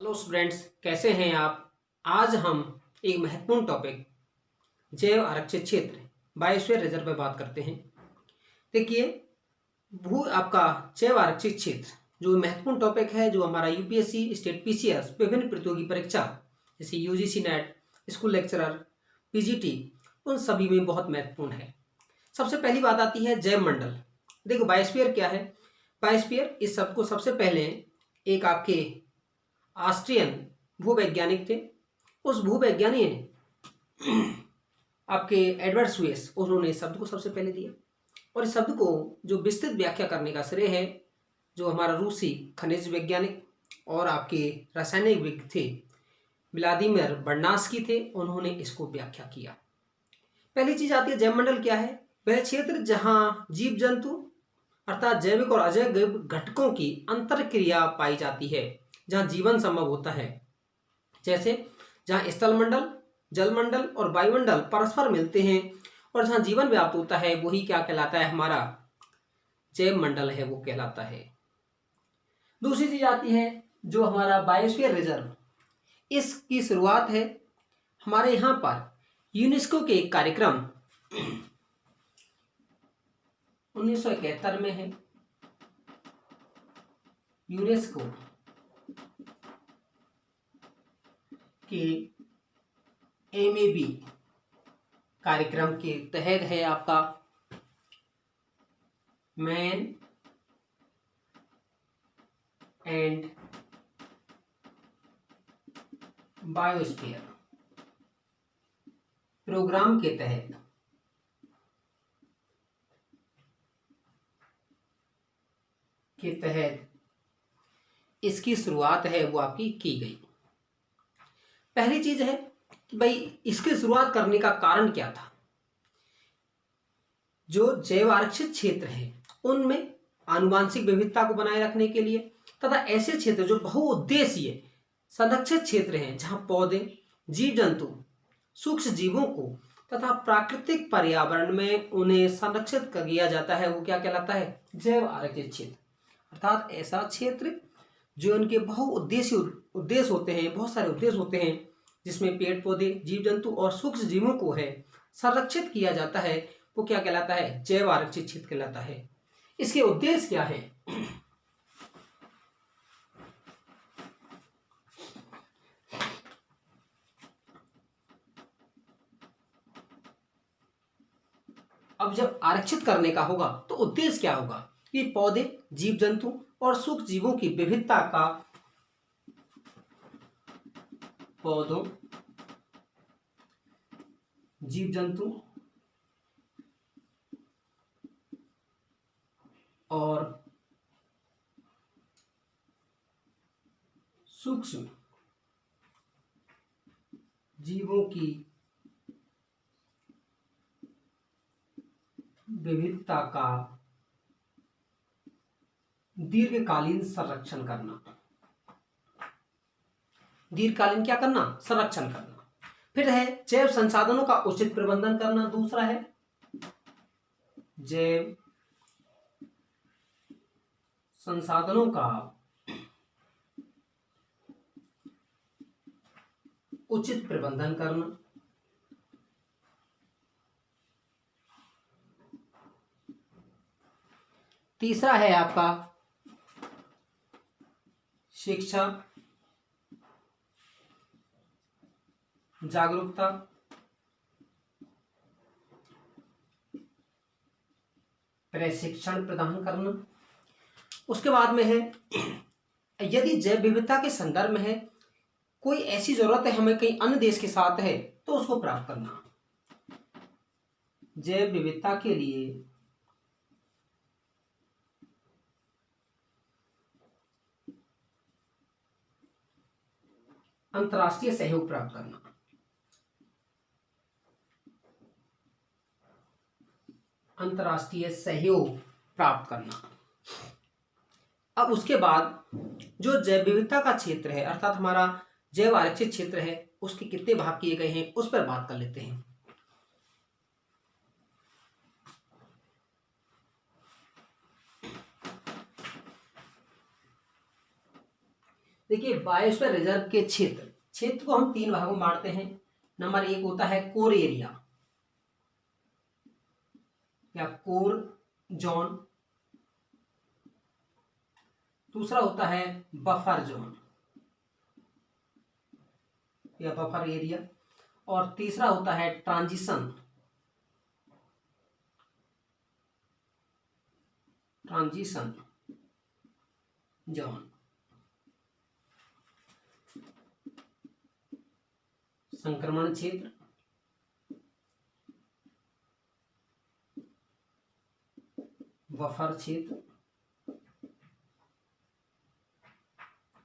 Hello students, कैसे हैं आप। आज हम एक महत्वपूर्ण टॉपिक जैव आरक्षित क्षेत्र बायोस्फीयर रिजर्व पे बात करते हैं। देखिए, भू आपका जैव आरक्षित क्षेत्र जो महत्वपूर्ण टॉपिक है, जो हमारा यूपीएससी, स्टेट पीसीएस, विभिन्न प्रतियोगी परीक्षा जैसे UGC net, school lecturer, PGT, उन सभी में बहुत महत्वपूर्ण है। सबसे पहली बात आती है जैव मंडल। देखो, बायोस्फीयर क्या है। बायोस्फीयर इस शब्द को सबसे पहले एक आपके ऑस्ट्रियन भूवैज्ञानिक थे। उस भूवैज्ञानिक ने आपके एडवर्ड स्वेस, उन्होंने इस शब्द को सबसे पहले दिया। और इस शब्द को जो विस्तृत व्याख्या करने का श्रेय है जो हमारा रूसी खनिज वैज्ञानिक और आपके रासायनिक विज्ञ थे व्लादिमीर बर्नास्की थे, उन्होंने इसको व्याख्या किया। पहली चीज आती है जैवमंडल क्या है। वह क्षेत्र जहां जीव जंतु अर्थात जैविक और अजैविक घटकों की अंतरक्रिया पाई जाती है, जहां जीवन संभव होता है। जैसे जहां स्थलमंडल, जलमंडल और वायुमंडल परस्पर मिलते हैं और जहां जीवन व्याप्त होता है, वही क्या कहलाता है, हमारा जैव मंडल है, वो कहलाता है। दूसरी चीज आती है जो हमारा बायोस्फीयर रिजर्व। इसकी शुरुआत है हमारे यहाँ पर यूनेस्को के एक कार्यक्रम 1971 में है। यूनेस्को के एमएबी कार्यक्रम के तहत है आपका मैन एंड बायोस्फीयर प्रोग्राम के तहत इसकी शुरुआत है वो आपकी की गई। पहली चीज है कि भाई इसकी शुरुआत करने का कारण क्या था। जो जैव आरक्षित क्षेत्र है उनमें आनुवांशिक विविधता को बनाए रखने के लिए तथा ऐसे क्षेत्र जो बहुउद्देशीय संरक्षित क्षेत्र हैं, जहां पौधे, जीव जंतु, सूक्ष्म जीवों को तथा प्राकृतिक पर्यावरण में उन्हें संरक्षित किया जाता है, वो क्या कहलाता है, जैव आरक्षित क्षेत्र। अर्थात ऐसा क्षेत्र जो उनके बहुउद्देशीय उद्देश्य होते हैं, बहुत सारे उद्देश्य होते हैं, जिसमें पेड़ पौधे, जीव जंतु और सूक्ष्म जीवों को है संरक्षित किया जाता है, वो क्या कहलाता है, जैव आरक्षित क्षेत्र कहलाता है। इसके उद्देश्य क्या है। अब जब आरक्षित करने का होगा तो उद्देश्य क्या होगा कि पौधे, जीव जंतु और सूक्ष्म जीवों की विविधता का, पौधों, जीव जंतु और सूक्ष्म जीवों की विविधता का दीर्घकालीन संरक्षण करना। दीर्घकालीन क्या करना, संरक्षण करना। फिर है जैव संसाधनों का उचित प्रबंधन करना। दूसरा है जैव संसाधनों का उचित प्रबंधन करना। तीसरा है आपका शिक्षा, जागरूकता, प्रशिक्षण प्रदान करना। उसके बाद में है यदि जैव विविधता के संदर्भ में है कोई ऐसी जरूरत है हमें कहीं अन्य देश के साथ है तो उसको प्राप्त करना। जैव विविधता के लिए अंतर्राष्ट्रीय सहयोग प्राप्त करना। अंतर्राष्ट्रीय सहयोग प्राप्त करना। अब उसके बाद जो जैव विविधता का क्षेत्र है अर्थात हमारा जैव आरक्षित क्षेत्र है, उसके कितने भाग किए गए हैं उस पर बात कर लेते हैं। देखिए बायोस्फीयर रिजर्व के क्षेत्र को हम 3 भागों में बांटते हैं। नंबर 1 होता है कोर एरिया या कोर जोन, दूसरा होता है बफर जोन या बफर एरिया, और तीसरा होता है ट्रांजिशन जोन। संक्रमण क्षेत्र, बफर क्षेत्र,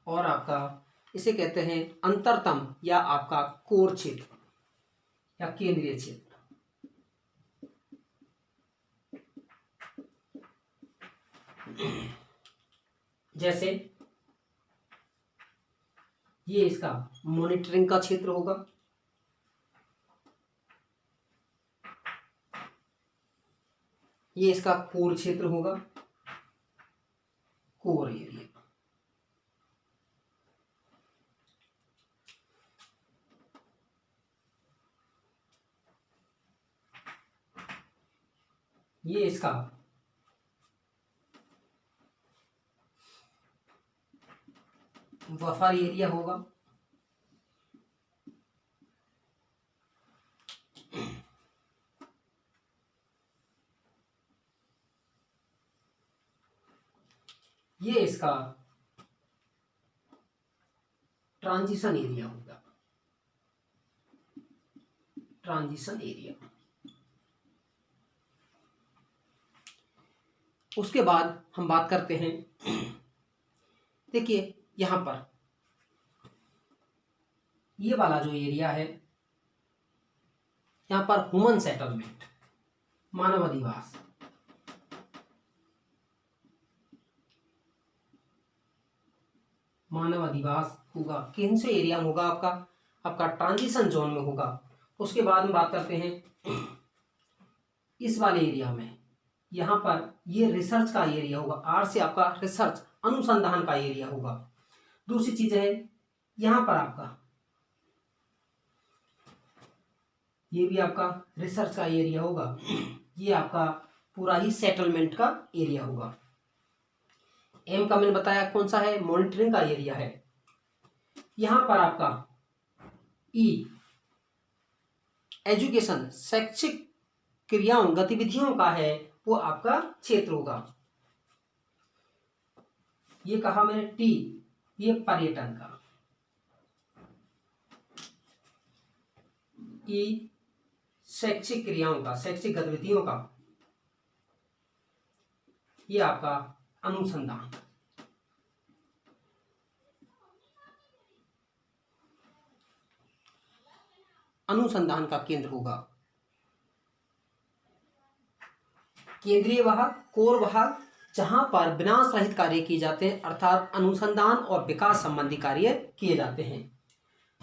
और आपका इसे कहते हैं अंतरतम या आपका कोर क्षेत्र या केंद्रीय क्षेत्र। जैसे ये इसका मॉनिटरिंग का क्षेत्र होगा, ये इसका कोर क्षेत्र होगा, कोर एरिया। ये इसका बफर एरिया होगा, ये इसका ट्रांजिशन एरिया होगा, ट्रांजिशन एरिया। उसके बाद हम बात करते हैं, देखिए यहां पर ये वाला जो एरिया है, यहां पर ह्यूमन सेटलमेंट, मानव अधिवास, मानव अधिवास होगा। किन से एरिया में होगा? आपका ट्रांजिशन जोन में होगा। उसके बाद में बात करते हैं इस वाले एरिया में, यहाँ पर ये रिसर्च का एरिया होगा। आर से आपका रिसर्च, अनुसंधान का एरिया होगा। दूसरी चीज है यहाँ पर आपका ये भी आपका रिसर्च का एरिया होगा, ये आपका पूरा ही सेटलमेंट का एरिया होगा। एम का मैंने बताया कौन सा है, मॉनिटरिंग का एरिया है। यहां पर आपका ई एजुकेशन, शैक्षिक क्रियाओं गतिविधियों का है, वो आपका क्षेत्र होगा। ये कहा मैंने टी, ये पर्यटन का। ई शैक्षिक क्रियाओं का, शैक्षिक गतिविधियों का, ये आपका अनुसंधान। अनुसंधान का केंद्र होगा। केंद्रीय भाग, कोर भाग, जहां पर विनाश रहित कार्य किए जाते हैं, अर्थात अनुसंधान और विकास संबंधी कार्य किए जाते हैं।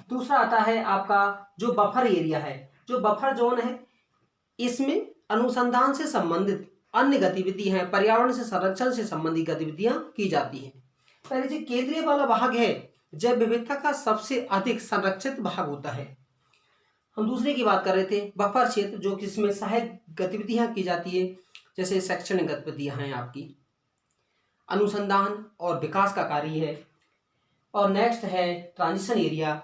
दूसरा आता है आपका जो बफर एरिया है, जो बफर जोन है, इसमें अनुसंधान से संबंधित अन्य गतिविधि हैं, पर्यावरण से संरक्षण से संबंधित गतिविधियां की जाती हैं। पहले जो केंद्रीय वाला भाग है, जैव विविधता का सबसे अधिक संरक्षित भाग होता है। हम दूसरे की बात कर रहे थे, बफर क्षेत्र, जो कि इसमें सहायक गतिविधियां की जाती है, जैसे शैक्षणिक गतिविधियां हैं आपकी, अनुसंधान और विकास का कार्य है। और नेक्स्ट है ट्रांजिशन एरिया,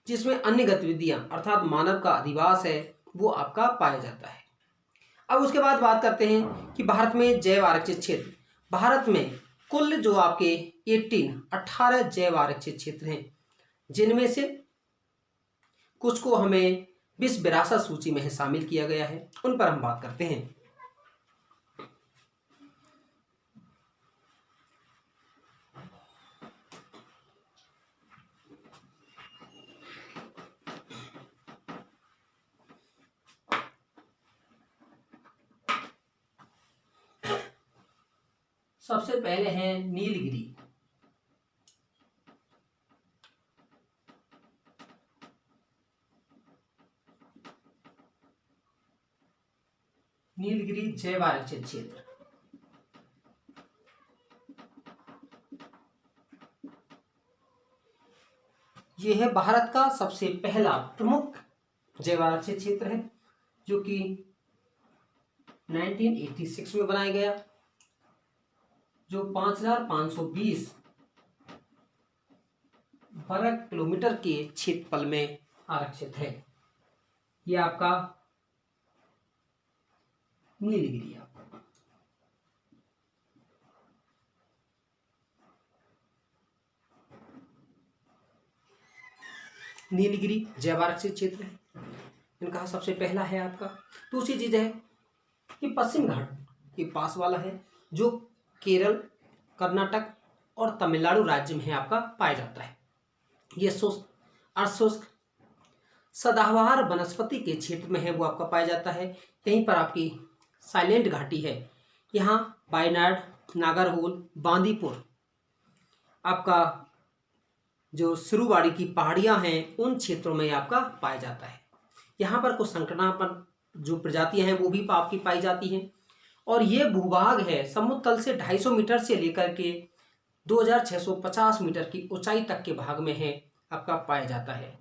जिसमें अन्य गतिविधियां अर्थात मानव का अधिवास है, वो आपका पाया जाता है। अब उसके बाद बात करते हैं कि भारत में जैव आरक्षित क्षेत्र। भारत में कुल जो आपके 18 जैव आरक्षित क्षेत्र हैं, जिनमें से कुछ को हमें विश्व विरासत सूची में शामिल किया गया है, उन पर हम बात करते हैं। सबसे पहले है नीलगिरी। नीलगिरी जैव आरक्षित क्षेत्र। ये है भारत का सबसे पहला प्रमुख जैव आरक्षित क्षेत्र है, जो कि 1986 में बनाया गया, जो 5520 वर्ग किलोमीटर के क्षेत्रफल में आरक्षित है। ये आपका नीलगिरी नीलगिरी जैव आरक्षित क्षेत्र है, इनका सबसे पहला है आपका। दूसरी चीज है कि पश्चिम घाट के पास वाला है, जो केरल, कर्नाटक और तमिलनाडु राज्य में आपका पाया जाता है। ये शुष्क, अर्धशुष्क, सदाबहार वनस्पति के क्षेत्र में है, वो आपका पाया जाता है। यहीं पर आपकी साइलेंट घाटी है, यहाँ वायनाड, नागरहोल, बांदीपुर, आपका जो सिरुवाड़ी की पहाड़ियां हैं, उन क्षेत्रों में आपका पाया जाता है। यहाँ पर कुछ संकटापन जो प्रजातियां हैं वो भी आपकी पाई जाती हैं। और ये भूभाग है समुद्र तल से 250 मीटर से लेकर के 2650 मीटर की ऊंचाई तक के भाग में है आपका पाया जाता है,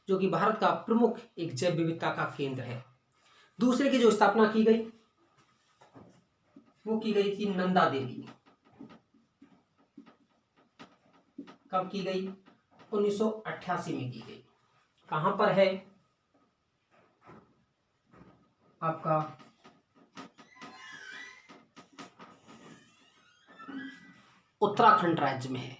जो कि भारत का प्रमुख एक जैव विविधता का केंद्र है। दूसरे की जो स्थापना की गई वो की गई थी नंदा देवी। कब की गई? 1988 में की गई। कहां पर है? आपका उत्तराखंड राज्य में है।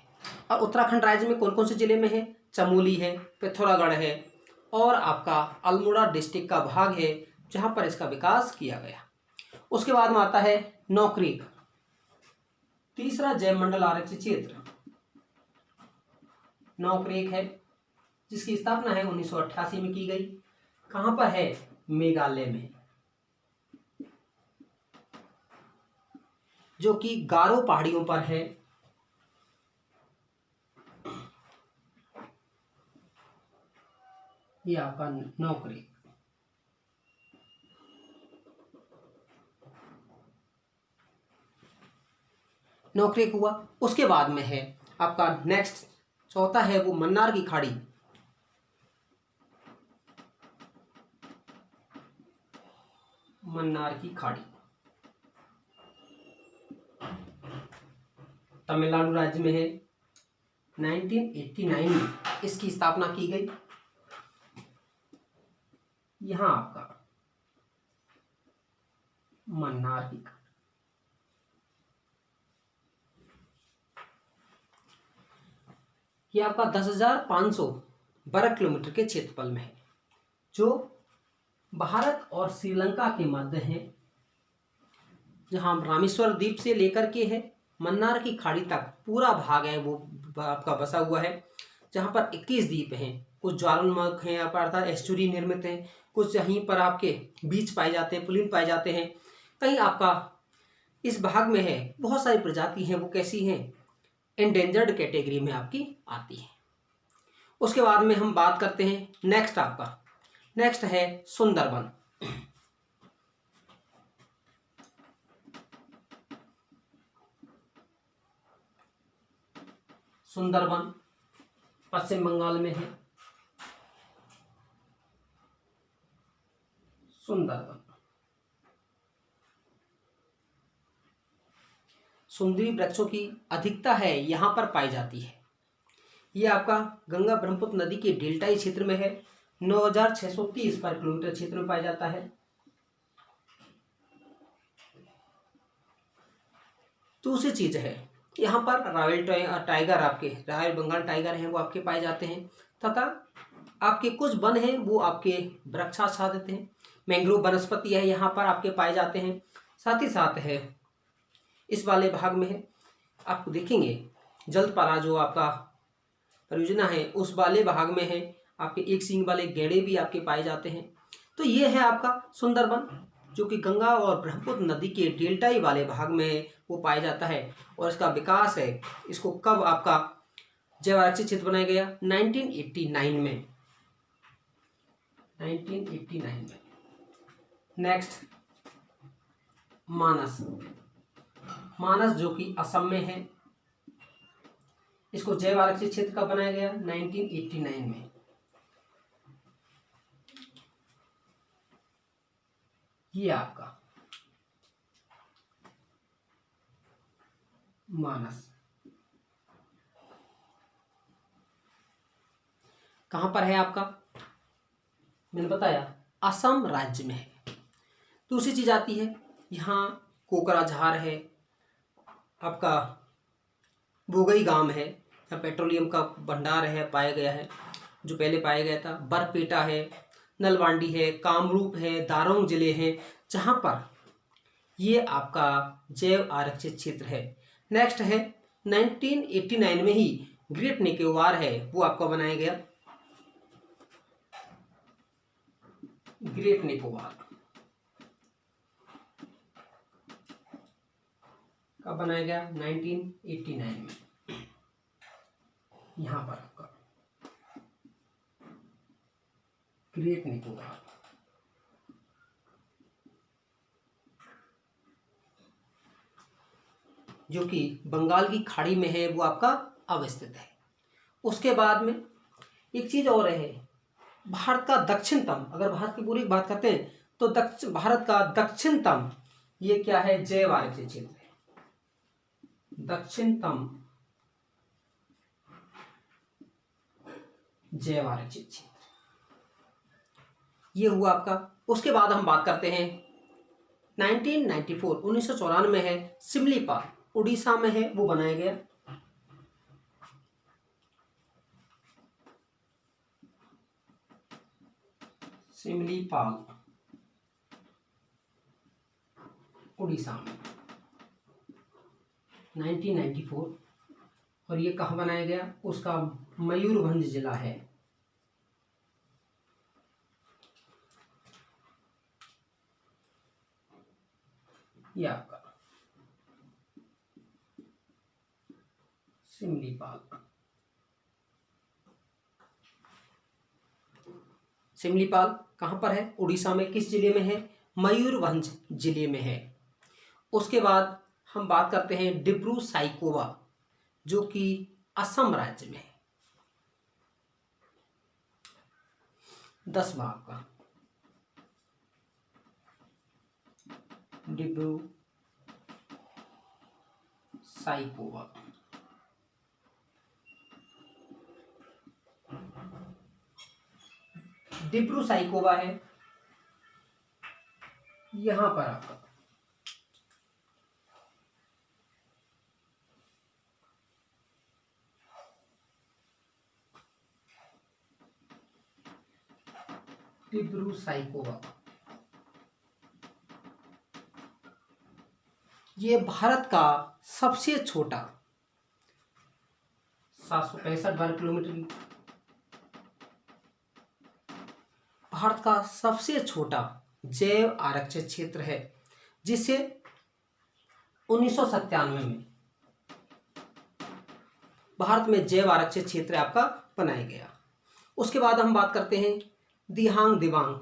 और उत्तराखंड राज्य में कौन कौन से जिले में है? चमोली है, पिथौरागढ़ है, और आपका अल्मोड़ा डिस्ट्रिक्ट का भाग है जहां पर इसका विकास किया गया। उसके बाद में आता है नौक्रेक, तीसरा जैव मंडल आरक्षित क्षेत्र नौक्रेक है, जिसकी स्थापना है 1988 में की गई। कहां पर है? मेघालय में, जो कि गारो पहाड़ियों पर है। ये आपका नौक्रेक। नौक्रेक हुआ। उसके बाद में है आपका नेक्स्ट चौथा है वो मन्नार की खाड़ी। मन्नार की खाड़ी तमिलनाडु राज्य में है। 1989 में इसकी स्थापना की गई। यहां आपका मन्नार की खाड़ी, ये आपका 10,500 वर्ग किलोमीटर के क्षेत्रफल में है, जो भारत और श्रीलंका के मध्य है, जहां रामेश्वर द्वीप से लेकर के है मन्नार की खाड़ी तक पूरा भाग है वो आपका बसा हुआ है, जहां पर 21 द्वीप हैं। कुछ ज्वालामुख हैं, अर्थात एस्चुरी निर्मित हैं, कुछ यहीं पर आपके बीच पाए जाते हैं, पुलिन पाए जाते हैं। कहीं आपका इस भाग में है बहुत सारी प्रजाति हैं, वो कैसी हैं? एंडेंजर्ड कैटेगरी में आपकी आती है। उसके बाद में हम बात करते हैं नेक्स्ट है सुंदरबन। सुंदरबन पश्चिम बंगाल में है। सुंदरबन सुंदरी वृक्षों की अधिकता है यहां पर पाई जाती है। यह आपका गंगा ब्रह्मपुत्र नदी के डेल्टाई क्षेत्र में है। 9,630 पर किलोमीटर क्षेत्र में पाया जाता है। दूसरी चीज है यहाँ पर रॉयल टाइगर, आपके रॉयल बंगाल टाइगर हैं वो आपके पाए जाते हैं, तथा आपके कुछ वन हैं वो आपके वृक्षाच्छादित हैं। मैंग्रोव वनस्पति है यहाँ पर आपके पाए जाते हैं। साथ ही साथ है इस वाले भाग में है आपको देखेंगे जलपारा जो आपका परियोजना है उस वाले भाग में है आपके एक सींग वाले गेड़े भी आपके पाए जाते हैं। तो ये है आपका सुंदरबन, जो कि गंगा और ब्रह्मपुत्र नदी के डेल्टाई वाले भाग में वो पाया जाता है। और इसका विकास है, इसको कब आपका जैव आरक्षित क्षेत्र बनाया गया? 1989 में। 1989 में। नेक्स्ट मानस जो कि असम में है। इसको जैव आरक्षित क्षेत्र कब बनाया गया? 1989 में। ये आपका मानस कहां पर है आपका? मैंने बताया असम राज्य में है। दूसरी चीज आती है, यहाँ कोकराझार है, आपका बोगई गांव है, जहाँ पेट्रोलियम का भंडार है, पाया गया है, जो पहले पाया गया था। बरपेटा है, नलवांडी है, कामरूप है, दारोंग जिले हैं, जहाँ पर ये आपका जैव आरक्षित क्षेत्र है। नेक्स्ट है 1989 में ही ग्रेट निकोबार है, वो आपका बनाया गया। ग्रेट निकोबार कब बनाया गया? 1989 में। यहां पर आपका ग्रेट निकोबार जो कि बंगाल की खाड़ी में है, वो आपका अवस्थित है। उसके बाद में एक चीज और है, भारत का दक्षिणतम, अगर भारत की पूरी बात करते हैं तो भारत का दक्षिणतम ये क्या है? जैव आरक्षित क्षेत्र है। दक्षिणतम जैव आरक्षित क्षेत्र ये हुआ आपका। उसके बाद हम बात करते हैं 1994 में है सिमलीपाल, उड़ीसा में है, वो बनाया गया। सिमलीपाल उड़ीसा में 1994, और ये कहाँ बनाया गया? उसका मयूरभंज जिला है। ये आपका सिमलीपाल। सिमलीपाल कहाँ पर है? उड़ीसा में। किस जिले में है? मयूरभंज जिले में है। उसके बाद हम बात करते हैं डिब्रू साइखोवा, जो कि असम राज्य में है। 10 भाग का डिब्रू साइखोवा। डिब्रू साइखोवा है यहां पर आपका। डिब्रू साइखोवा ये भारत का सबसे छोटा 765 वर्ग किलोमीटर की, भारत का सबसे छोटा जैव आरक्षित क्षेत्र है, जिसे 1997 में भारत में जैव आरक्षित क्षेत्र आपका बनाया गया। उसके बाद हम बात करते हैं दिहांग दिबांग,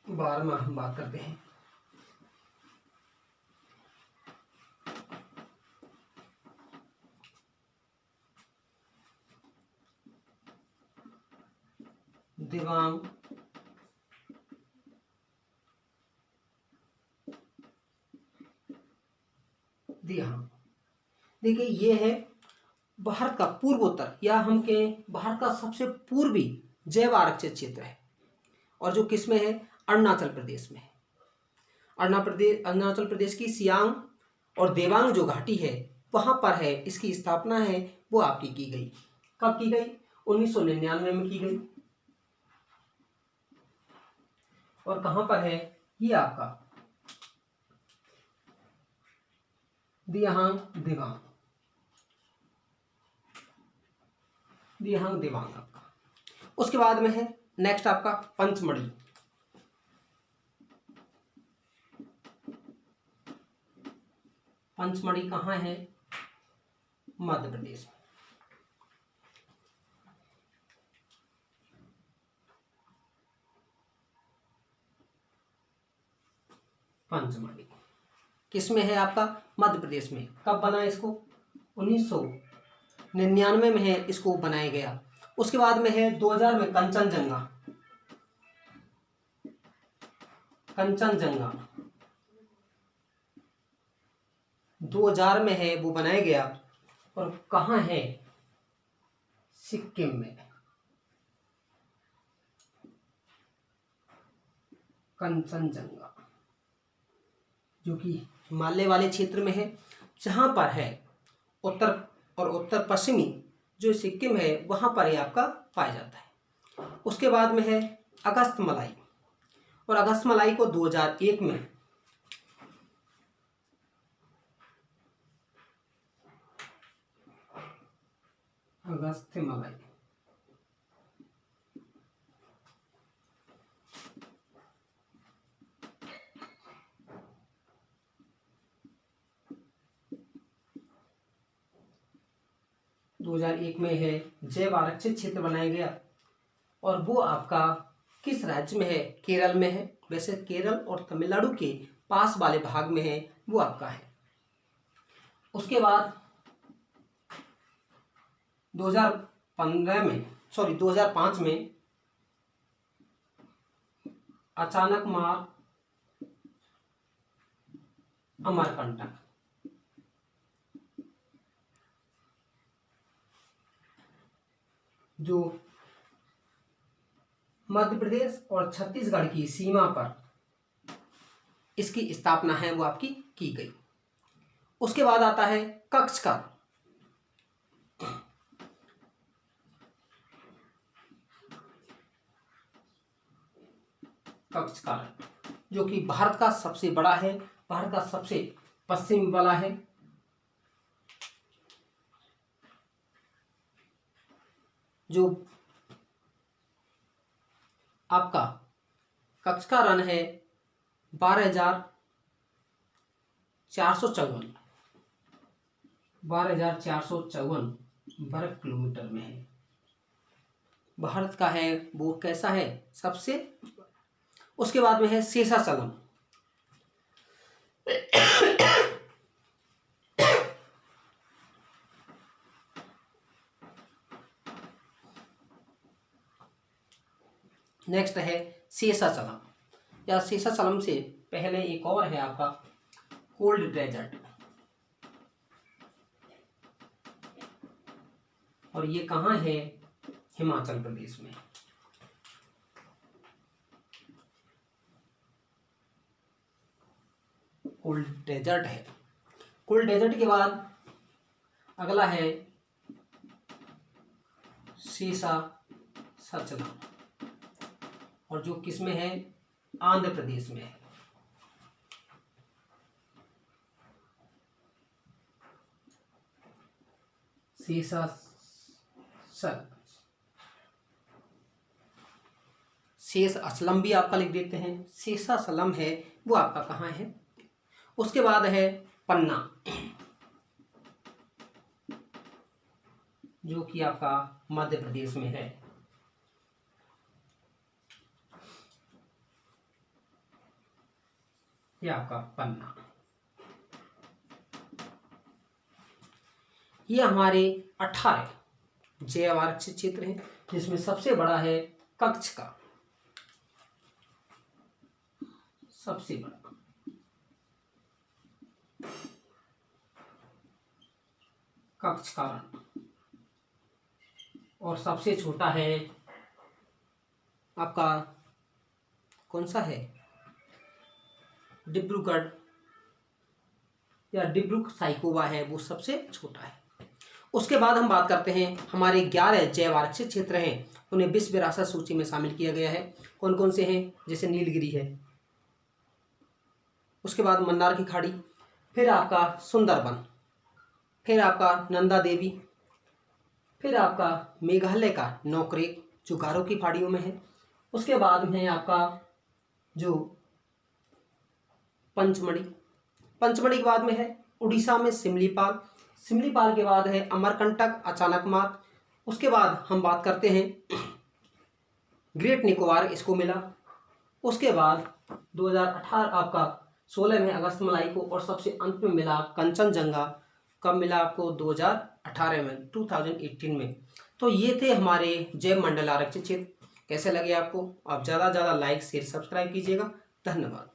12वां हम बात करते हैं। दिबांग दिहांग, देखिए ये है भारत का पूर्वोत्तर, या हम कहें भारत का सबसे पूर्वी जैव आरक्षित क्षेत्र है, और जो किस में है? अरुणाचल प्रदेश में है। अरुणाचल प्रदेश की सियांग और देवांग जो घाटी है वहां पर है। इसकी स्थापना है वो आपकी की गई। कब की गई? 1999 में की गई। और कहां पर है ये आपका? दिहांग दिबांग, दिहांग दिबांग आपका। उसके बाद में है नेक्स्ट आपका पंचमढ़ी। पंचमढ़ी कहाँ है? मध्य प्रदेश में। पंचमढ़ी किस में है आपका? मध्य प्रदेश में। कब बना इसको? 1999 में है इसको बनाया गया। उसके बाद में है 2000 में कंचनजंगा। कंचनजंगा 2000 में है, वो बनाया गया। और कहाँ है? सिक्किम में। कंचनजंगा जो कि हिमालय वाले क्षेत्र में है, जहाँ पर है उत्तर और उत्तर पश्चिमी जो सिक्किम है वहाँ पर ये आपका पाया जाता है। उसके बाद में है अगस्त्यमलाई, और अगस्त्यमलाई को 2001 में अगस्त्यमलाई 2001 में है जैव आरक्षित क्षेत्र बनाया गया। और वो आपका किस राज्य में है? केरल में है। वैसे केरल और तमिलनाडु के पास वाले भाग में है, वो आपका है। उसके बाद 2005 में अचानकमार अमरकंटक, जो मध्य प्रदेश और छत्तीसगढ़ की सीमा पर इसकी स्थापना है वो आपकी की गई। उसके बाद आता है कक्षकार। कक्षकार जो कि भारत का सबसे बड़ा है, भारत का सबसे पश्चिम वाला है। जो आपका कक्ष का रन है 12,454 वर्ग किलोमीटर में है। भारत का है वो कैसा है? सबसे। उसके बाद में है शेषाचलम। नेक्स्ट है शेषाचलम, या शेषाचलम से पहले एक और है आपका कोल्ड डेजर्ट, और ये कहाँ है? हिमाचल प्रदेश में। कोल्ड डेजर्ट है। कोल्ड डेजर्ट के बाद अगला है शेषाचलम, और जो किस में है? आंध्र प्रदेश में है। शेषाचलम भी आपका लिख देते हैं। शेषाचलम है वो आपका कहाँ है? उसके बाद है पन्ना, जो कि आपका मध्य प्रदेश में है। ये आपका पन्ना। ये हमारे 18 जैव आरक्षित क्षेत्र हैं, जिसमें सबसे बड़ा है कच्छ का, सबसे बड़ा। कच्छ का रण, और सबसे छोटा है आपका कौन सा है? डिब्रूगढ़ या डिब्रूगढ़ साइकोवा है, वो सबसे छोटा है। उसके बाद हम बात करते हैं हमारे 11 जैव आरक्षित क्षेत्र हैं, उन्हें विश्व विरासत सूची में शामिल किया गया है। कौन कौन से हैं? जैसे नीलगिरी है, उसके बाद मन्नार की खाड़ी, फिर आपका सुंदरबन, फिर आपका नंदा देवी, फिर आपका मेघालय का नोकरेक जो गारो की पहाड़ियों में है। उसके बाद में आपका जो पंचमढ़ी, पंचमढ़ी के बाद में है उड़ीसा में सिमलीपाल, सिमलीपाल के बाद है अमरकंटक, अचानकमार। उसके बाद हम बात करते हैं ग्रेट निकोबार, इसको मिला। उसके बाद 2018 आपका 16 में अगस्त मलाई को, और सबसे अंत में मिला कंचनजंगा। कब मिला आपको? 2018 में, 2018 में। तो ये थे हमारे जैव मंडल आरक्षित क्षेत्र। कैसे लगे आपको? आप ज़्यादा से ज़्यादा लाइक शेयर सब्सक्राइब कीजिएगा। धन्यवाद।